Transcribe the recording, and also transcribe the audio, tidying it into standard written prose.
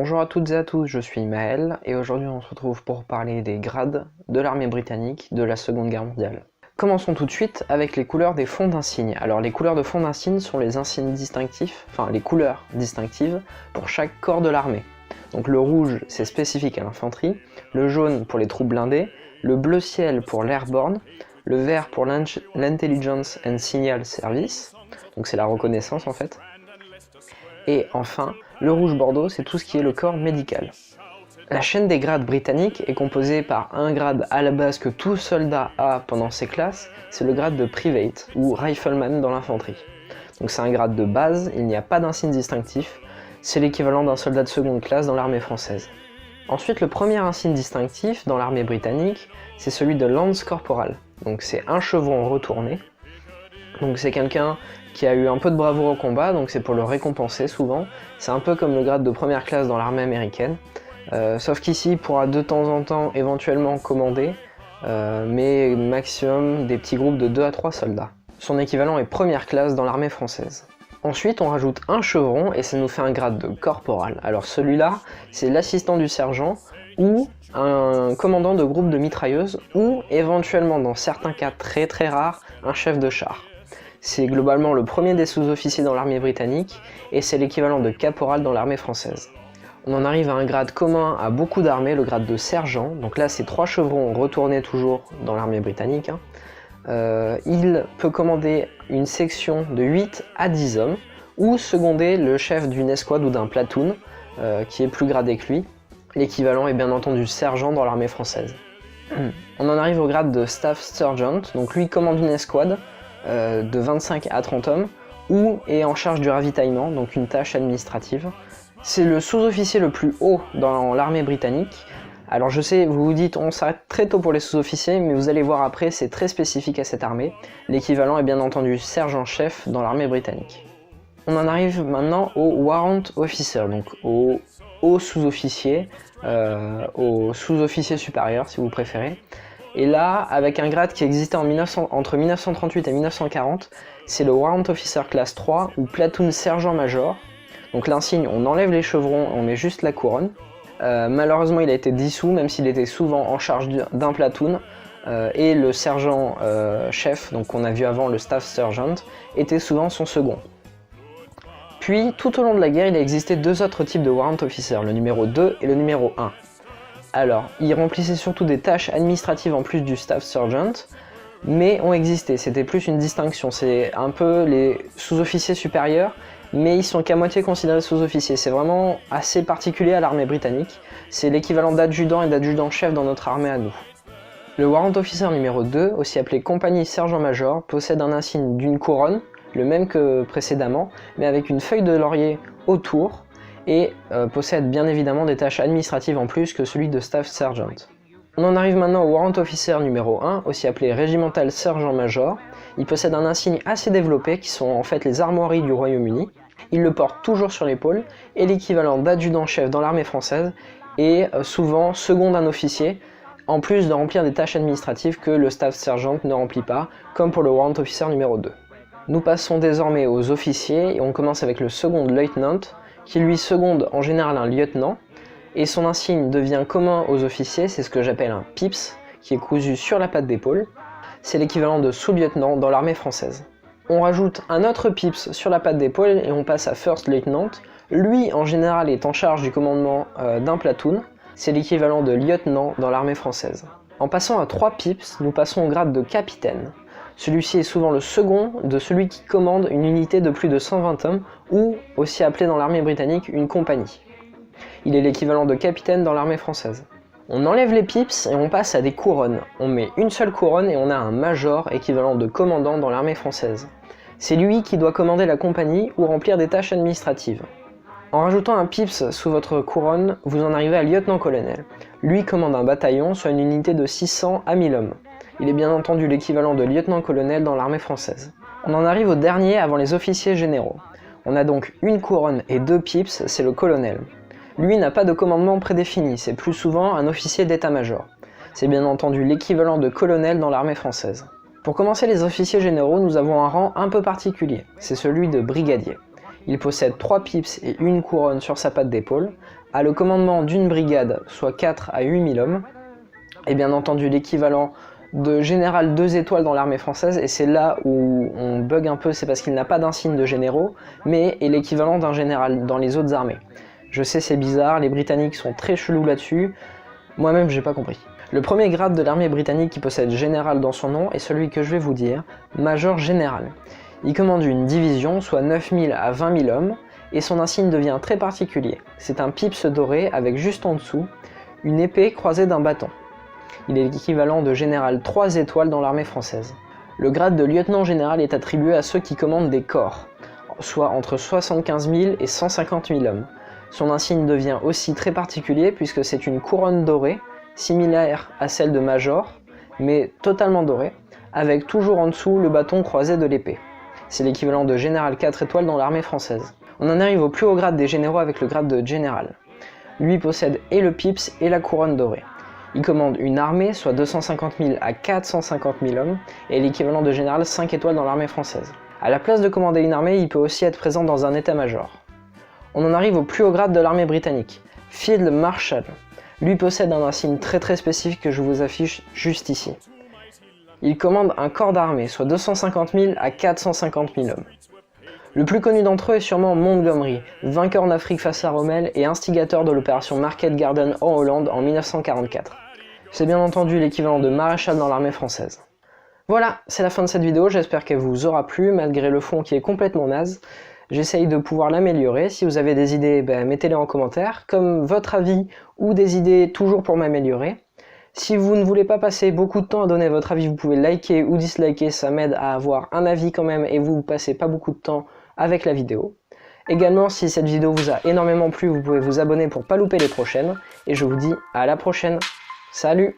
Bonjour à toutes et à tous, je suis Maël et aujourd'hui on se retrouve pour parler des grades de l'armée britannique de la Seconde Guerre mondiale. Commençons tout de suite avec les couleurs des fonds d'insigne. Alors les couleurs de fonds d'insigne sont les insignes distinctifs, enfin les couleurs distinctives pour chaque corps de l'armée. Donc le rouge c'est spécifique à l'infanterie, le jaune pour les troupes blindées, le bleu ciel pour l'airborne, le vert pour l'intelligence and signal service, donc c'est la reconnaissance en fait. Et enfin, le rouge bordeaux, c'est tout ce qui est le corps médical. La chaîne des grades britanniques est composée par un grade à la base que tout soldat a pendant ses classes, c'est le grade de Private ou Rifleman dans l'infanterie. Donc c'est un grade de base, il n'y a pas d'insigne distinctif, c'est l'équivalent d'un soldat de seconde classe dans l'armée française. Ensuite, le premier insigne distinctif dans l'armée britannique, c'est celui de Lance Corporal. Donc c'est un chevron retourné. Donc c'est quelqu'un qui a eu un peu de bravoure au combat, donc c'est pour le récompenser souvent. C'est un peu comme le grade de première classe dans l'armée américaine. Sauf qu'ici, il pourra de temps en temps éventuellement commander, mais maximum des petits groupes de 2 à 3 soldats. Son équivalent est première classe dans l'armée française. Ensuite, on rajoute un chevron et ça nous fait un grade de corporal. Alors celui-là, c'est l'assistant du sergent ou un commandant de groupe de mitrailleuses ou éventuellement, dans certains cas très rares, un chef de char. C'est globalement le premier des sous-officiers dans l'armée britannique et c'est l'équivalent de caporal dans l'armée française. On en arrive à un grade commun à beaucoup d'armées, le grade de sergent. Donc là, c'est 3 chevrons retournés toujours dans l'armée britannique. Il peut commander une section de 8 à 10 hommes ou seconder le chef d'une escouade ou d'un platoon qui est plus gradé que lui. L'équivalent est bien entendu sergent dans l'armée française. On en arrive au grade de Staff Sergeant, donc lui commande une escouade de 25 à 30 hommes ou est en charge du ravitaillement, donc une tâche administrative. C'est le sous-officier le plus haut dans l'armée britannique. Alors je sais, vous vous dites on s'arrête très tôt pour les sous-officiers, mais vous allez voir après, c'est très spécifique à cette armée. L'équivalent est bien entendu sergent-chef dans l'armée britannique. On en arrive maintenant au Warrant Officer, donc au haut sous-officier, au sous-officier supérieur si vous préférez. Et là, avec un grade qui existait entre 1938 et 1940, c'est le Warrant Officer classe 3 ou Platoon Sergent-Major. Donc l'insigne, on enlève les chevrons, on met juste la couronne. Malheureusement, il a été dissous, même s'il était souvent en charge d'un platoon. Et le sergent-chef, donc qu'on a vu avant, le Staff Sergeant, était souvent son second. Puis, tout au long de la guerre, il a existé 2 autres types de Warrant Officer, le numéro 2 et le numéro 1. Alors, ils remplissaient surtout des tâches administratives en plus du Staff Sergeant, mais ont existé, c'était plus une distinction, c'est un peu les sous-officiers supérieurs, mais ils sont qu'à moitié considérés sous-officiers, c'est vraiment assez particulier à l'armée britannique, c'est l'équivalent d'adjudant et d'adjudant-chef dans notre armée à nous. Le Warrant Officer numéro 2, aussi appelé compagnie sergent-major, possède un insigne d'une couronne, le même que précédemment, mais avec une feuille de laurier autour, et possède bien évidemment des tâches administratives en plus que celui de Staff Sergeant. On en arrive maintenant au Warrant Officer numéro 1, aussi appelé Regimental Sergent-Major. Il possède un insigne assez développé qui sont en fait les armoiries du Royaume-Uni. Il le porte toujours sur l'épaule et l'équivalent d'adjudant-chef dans l'armée française et souvent second d'un officier, en plus de remplir des tâches administratives que le Staff Sergeant ne remplit pas, comme pour le Warrant Officer numéro 2. Nous passons désormais aux officiers et on commence avec le second lieutenant, qui lui seconde en général un lieutenant, et son insigne devient commun aux officiers, c'est ce que j'appelle un pips, qui est cousu sur la patte d'épaule. C'est l'équivalent de sous-lieutenant dans l'armée française. On rajoute un autre pips sur la patte d'épaule et on passe à First Lieutenant. Lui, en général, est en charge du commandement d'un platoon. C'est l'équivalent de lieutenant dans l'armée française. En passant à 3 pips, nous passons au grade de capitaine. Celui-ci est souvent le second de celui qui commande une unité de plus de 120 hommes, ou aussi appelé dans l'armée britannique une compagnie. Il est l'équivalent de capitaine dans l'armée française. On enlève les pips et on passe à des couronnes. On met une seule couronne et on a un major équivalent de commandant dans l'armée française. C'est lui qui doit commander la compagnie ou remplir des tâches administratives. En rajoutant un pips sous votre couronne, vous en arrivez à lieutenant-colonel. Lui commande un bataillon sur une unité de 600 à 1000 hommes. Il est bien entendu l'équivalent de lieutenant-colonel dans l'armée française. On en arrive au dernier avant les officiers généraux. On a donc une couronne et 2 pips, c'est le colonel. Lui n'a pas de commandement prédéfini, c'est plus souvent un officier d'état-major. C'est bien entendu l'équivalent de colonel dans l'armée française. Pour commencer les officiers généraux, nous avons un rang un peu particulier, c'est celui de brigadier. Il possède 3 pips et une couronne sur sa patte d'épaule. a le commandement d'une brigade, soit 4 à 8 000 hommes, et bien entendu l'équivalent de général 2 étoiles dans l'armée française, et c'est là où on bug un peu, c'est parce qu'il n'a pas d'insigne de généraux, mais est l'équivalent d'un général dans les autres armées. Je sais, c'est bizarre, les Britanniques sont très chelous là-dessus, moi-même j'ai pas compris. Le premier grade de l'armée britannique qui possède général dans son nom est celui que je vais vous dire, major général. Il commande une division, soit 9 000 à 20 000 hommes, et son insigne devient très particulier. C'est un pips doré avec juste en dessous une épée croisée d'un bâton. Il est l'équivalent de général 3 étoiles dans l'armée française. Le grade de lieutenant général est attribué à ceux qui commandent des corps, soit entre 75 000 et 150 000 hommes. Son insigne devient aussi très particulier puisque c'est une couronne dorée, similaire à celle de major, mais totalement dorée, avec toujours en dessous le bâton croisé de l'épée. C'est l'équivalent de général 4 étoiles dans l'armée française. On en arrive au plus haut grade des généraux avec le grade de général. Lui possède et le pips et la couronne dorée. Il commande une armée, soit 250 000 à 450 000 hommes, et l'équivalent de général 5 étoiles dans l'armée française. À la place de commander une armée, il peut aussi être présent dans un état-major. On en arrive au plus haut grade de l'armée britannique, Field Marshal. Lui possède un insigne très spécifique que je vous affiche juste ici. Il commande un corps d'armée, soit 250 000 à 450 000 hommes. Le plus connu d'entre eux est sûrement Montgomery, vainqueur en Afrique face à Rommel et instigateur de l'opération Market Garden en Hollande en 1944. C'est bien entendu l'équivalent de maréchal dans l'armée française. Voilà, c'est la fin de cette vidéo, j'espère qu'elle vous aura plu, malgré le fond qui est complètement naze. J'essaye de pouvoir l'améliorer, si vous avez des idées, mettez-les en commentaire, comme votre avis ou des idées toujours pour m'améliorer. Si vous ne voulez pas passer beaucoup de temps à donner votre avis, vous pouvez liker ou disliker, ça m'aide à avoir un avis quand même et vous passez pas beaucoup de temps avec la vidéo. Également, si cette vidéo vous a énormément plu, vous pouvez vous abonner pour pas louper les prochaines. Et je vous dis à la prochaine. Salut!